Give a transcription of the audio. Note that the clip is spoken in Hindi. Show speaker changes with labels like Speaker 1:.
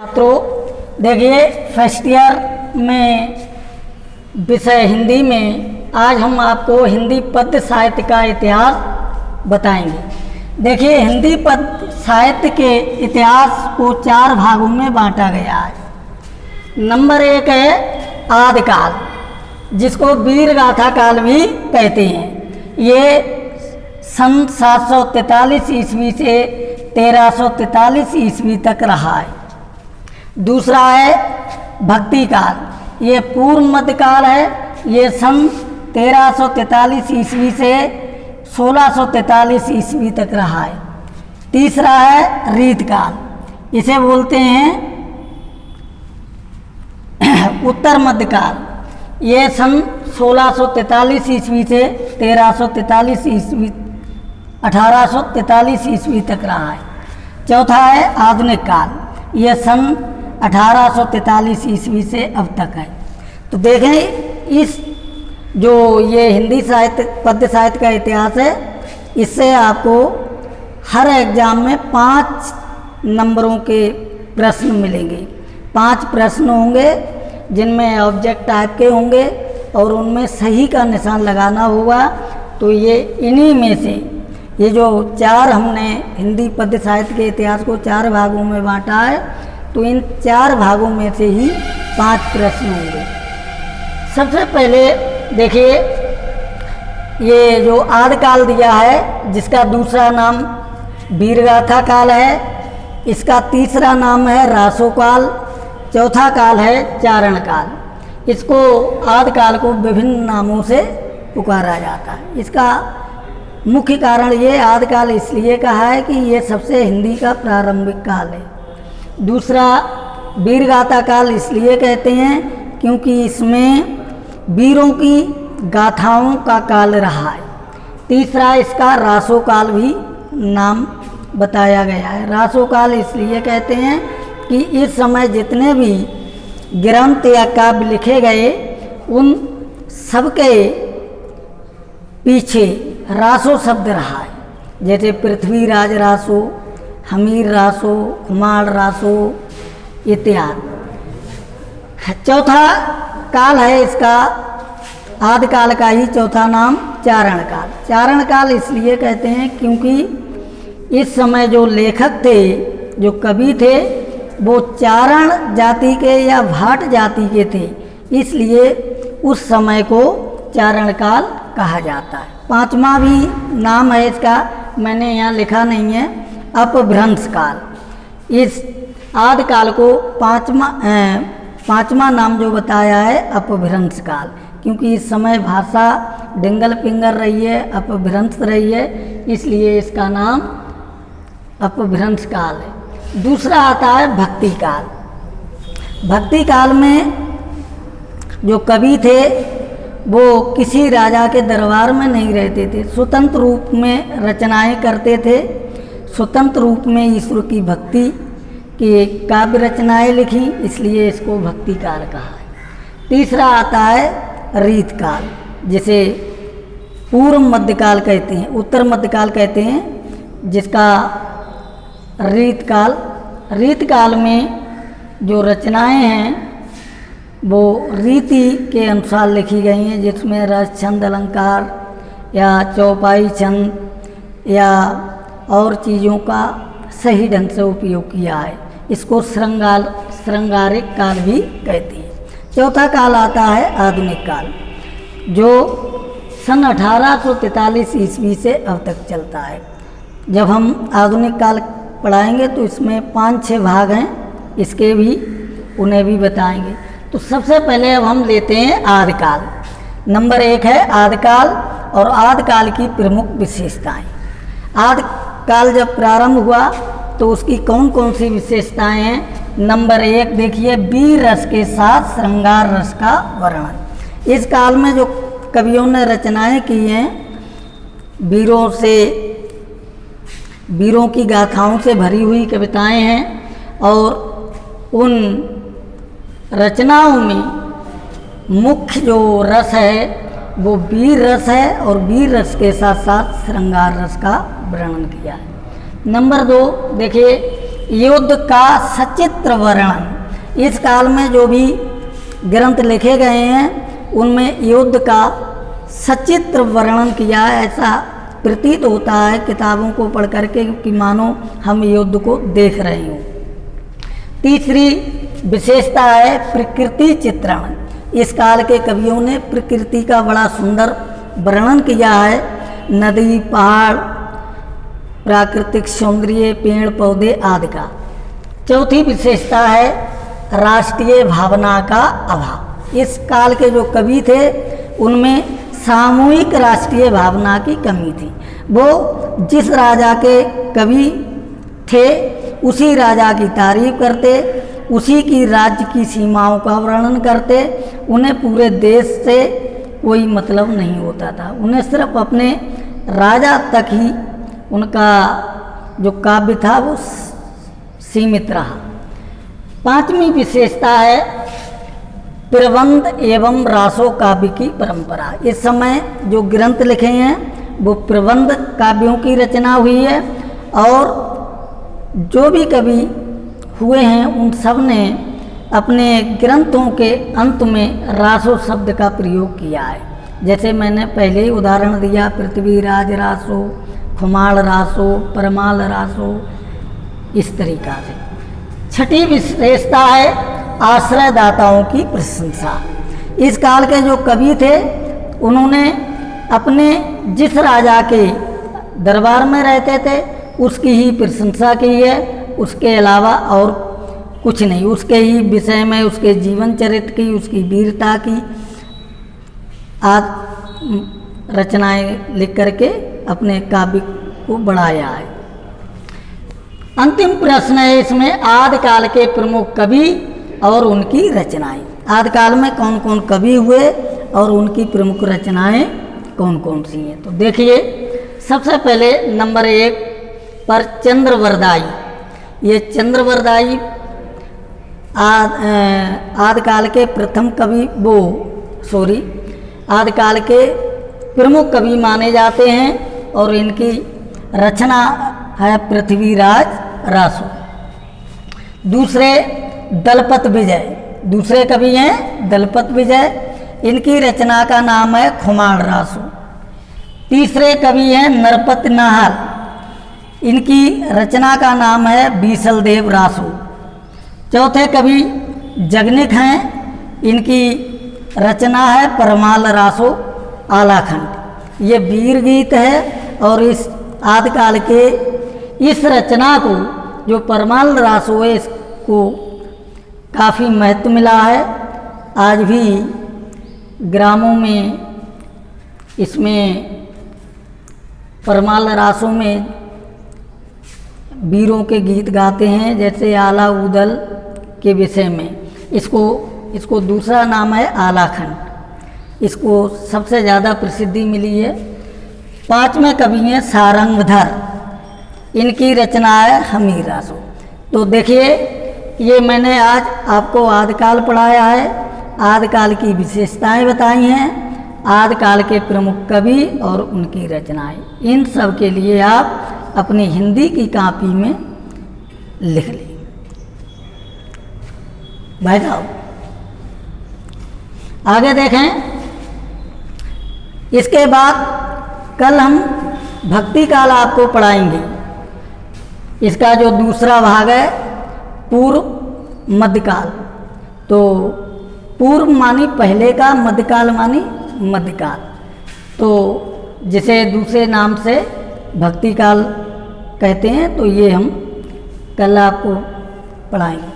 Speaker 1: छात्रों देखिए फर्स्ट ईयर में विषय हिंदी में आज हम आपको हिंदी पद्य साहित्य का इतिहास बताएंगे। देखिए हिंदी पद्य साहित्य के इतिहास को 4 भागों में बांटा गया है। नंबर 1 है आदिकाल, जिसको वीर गाथा काल भी कहते हैं। ये सन 743 ईस्वी से 1343 ईस्वी तक रहा है। दूसरा है भक्ति काल, ये पूर्व मध्य काल है। ये सन 1343 ईस्वी से 1643 ईस्वी तक रहा है। तीसरा है रीत काल, इसे बोलते हैं उत्तर मध्य काल। ये सन 1643 ईस्वी से 1343 ईस्वी 1843 ईस्वी तक रहा है। चौथा है आधुनिक काल, यह सन 1843 ईस्वी से अब तक है। तो देखें इस जो ये हिंदी साहित्य पद्य साहित्य का इतिहास है, इससे आपको हर एग्जाम में 5 नंबरों के प्रश्न मिलेंगे। 5 प्रश्न होंगे जिनमें ऑब्जेक्ट टाइप के होंगे और उनमें सही का निशान लगाना होगा। तो ये इन्हीं में से ये जो 4 हमने हिंदी पद्य साहित्य के इतिहास को 4 भागों में बांटा है, तो इन 4 भागों में से ही 5 प्रश्न होंगे। सबसे पहले देखिए ये जो आदिकाल दिया है, जिसका दूसरा नाम वीरगाथा काल है, इसका तीसरा नाम है रासोकाल, चौथा काल है चारण काल। इसको आदिकाल को विभिन्न नामों से पुकारा जाता है। इसका मुख्य कारण ये आदिकाल इसलिए कहा है कि ये सबसे हिंदी का प्रारंभिक काल है। दूसरा वीरगाथा काल इसलिए कहते हैं क्योंकि इसमें वीरों की गाथाओं का काल रहा है। तीसरा इसका रासोकाल भी नाम बताया गया है। रासोकाल इसलिए कहते हैं कि इस समय जितने भी ग्रंथ या काव्य लिखे गए उन सबके पीछे रासो शब्द रहा है। जैसे पृथ्वीराज रासो, हमीर रासो, कुमार रासो इत्यादि। चौथा काल है इसका आदिकाल का ही चौथा नाम चारण काल। चारण काल इसलिए कहते हैं क्योंकि इस समय जो लेखक थे, जो कवि थे, वो चारण जाति के या भाट जाति के थे, इसलिए उस समय को चारण काल कहा जाता है। 5वां भी नाम है इसका, मैंने यहाँ लिखा नहीं है, अपभ्रंश काल। इस आदिकाल को 5वां नाम जो बताया है अपभ्रंश काल, क्योंकि इस समय भाषा डिंगल पिंगल रही है, अपभ्रंश रही है, इसलिए इसका नाम अपभ्रंश काल है। दूसरा आता है भक्ति काल। भक्ति काल में जो कवि थे वो किसी राजा के दरबार में नहीं रहते थे, स्वतंत्र रूप में रचनाएं करते थे, स्वतंत्र रूप में ईश्वर की भक्ति की काव्य रचनाएं लिखी, इसलिए इसको भक्ति काल कहा है। तीसरा आता है रीत काल, जिसे पूर्व मध्यकाल कहते हैं, उत्तर मध्यकाल कहते हैं, जिसका रीत काल। रीत काल में जो रचनाएं हैं वो रीति के अनुसार लिखी गई हैं, जिसमें रस छंद अलंकार या चौपाई छंद या और चीज़ों का सही ढंग से उपयोग किया है। इसको श्रृंगारिक काल भी कहते हैं। चौथा काल आता है आधुनिक काल, जो सन 1843 ईस्वी से अब तक चलता है। जब हम आधुनिक काल पढ़ाएंगे तो इसमें 5-6 भाग हैं, इसके भी उन्हें भी बताएंगे। तो सबसे पहले अब हम लेते हैं आदिकाल। नंबर 1 है आदिकाल और आदिकाल की प्रमुख विशेषताएं। आदिकाल जब प्रारंभ हुआ तो उसकी कौन कौन सी विशेषताएं हैं। नंबर 1 देखिए, वीर रस के साथ श्रृंगार रस का वर्णन। इस काल में जो कवियों ने रचनाएं की हैं, वीरों की गाथाओं से भरी हुई कविताएं हैं और उन रचनाओं में मुख्य जो रस है वो वीर रस है और वीर रस के साथ साथ श्रृंगार रस का वर्णन किया है। नंबर 2 देखिए, युद्ध का सचित्र वर्णन। इस काल में जो भी ग्रंथ लिखे गए हैं उनमें युद्ध का सचित्र वर्णन किया है, ऐसा प्रतीत होता है किताबों को पढ़ करके कि मानो हम युद्ध को देख रहे हों। तीसरी विशेषता है प्रकृति चित्रण। इस काल के कवियों ने प्रकृति का बड़ा सुंदर वर्णन किया है, नदी, पहाड़, प्राकृतिक सौंदर्य, पेड़ पौधे आदि का। चौथी विशेषता है राष्ट्रीय भावना का अभाव। इस काल के जो कवि थे उनमें सामूहिक राष्ट्रीय भावना की कमी थी। वो जिस राजा के कवि थे उसी राजा की तारीफ करते, उसी की राज्य की सीमाओं का वर्णन करते। उन्हें पूरे देश से कोई मतलब नहीं होता था, उन्हें सिर्फ अपने राजा तक ही उनका जो काव्य था वो सीमित रहा। पांचवी विशेषता है प्रबंध एवं रासो काव्य की परंपरा। इस समय जो ग्रंथ लिखे हैं वो प्रबंध काव्यों की रचना हुई है, और जो भी कवि हुए हैं उन सब ने अपने ग्रंथों के अंत में रासो शब्द का प्रयोग किया है। जैसे मैंने पहले ही उदाहरण दिया, पृथ्वीराज रासो, खुमाल रासो, परमाल रासो, इस तरीका से। छठी विशेषता है आश्रयदाताओं की प्रशंसा। इस काल के जो कवि थे उन्होंने अपने जिस राजा के दरबार में रहते थे उसकी ही प्रशंसा की है, उसके अलावा और कुछ नहीं। उसके ही विषय में, उसके जीवन चरित्र की, उसकी वीरता की आदि रचनाएं लिख करके अपने काव्य को बढ़ाया है। अंतिम प्रश्न है इसमें आदिकाल के प्रमुख कवि और उनकी रचनाएं। आदिकाल में कौन कौन कवि हुए और उनकी प्रमुख रचनाएं कौन कौन सी हैं। तो देखिए, सबसे पहले नंबर 1 पर चंद्रवरदाई। ये चंद्रवरदाई आदिकाल के प्रथम कवि आदिकाल के प्रमुख कवि माने जाते हैं, और इनकी रचना है पृथ्वीराज रासो। दूसरे दलपत विजय, दूसरे कवि हैं दलपत विजय, इनकी रचना का नाम है खुमाल रासो। तीसरे कवि हैं नरपत नाहर, इनकी रचना का नाम है बीसलदेव रासो। चौथे कवि जगनिक हैं, इनकी रचना है परमाल रासो आलाखंड। ये वीर गीत है, और इस आदिकाल के इस रचना को जो परमाल रासो है इसको काफ़ी महत्व मिला है। आज भी ग्रामों में इसमें परमाल रासों में वीरों के गीत गाते हैं, जैसे आला उदल के विषय में। इसको दूसरा नाम है आलाखंड, इसको सबसे ज़्यादा प्रसिद्धि मिली है। पांचवें कवि हैं सारंगधर, इनकी रचना है हमीर रासो। तो देखिए, ये मैंने आज आपको आदिकाल पढ़ाया है, आदिकाल की विशेषताएं बताई हैं, आदिकाल के प्रमुख कवि और उनकी रचनाएं। इन सब के लिए आप अपनी हिंदी की कॉपी में लिख लें। भाई साहब आगे देखें। इसके बाद कल हम भक्ति काल आपको पढ़ाएंगे। इसका जो दूसरा भाग है पूर्व मध्यकाल। तो पूर्व मानी पहले का, मध्यकाल मानी मध्यकाल, तो जिसे दूसरे नाम से भक्ति काल कहते हैं। तो ये हम कल आपको पढ़ाएंगे।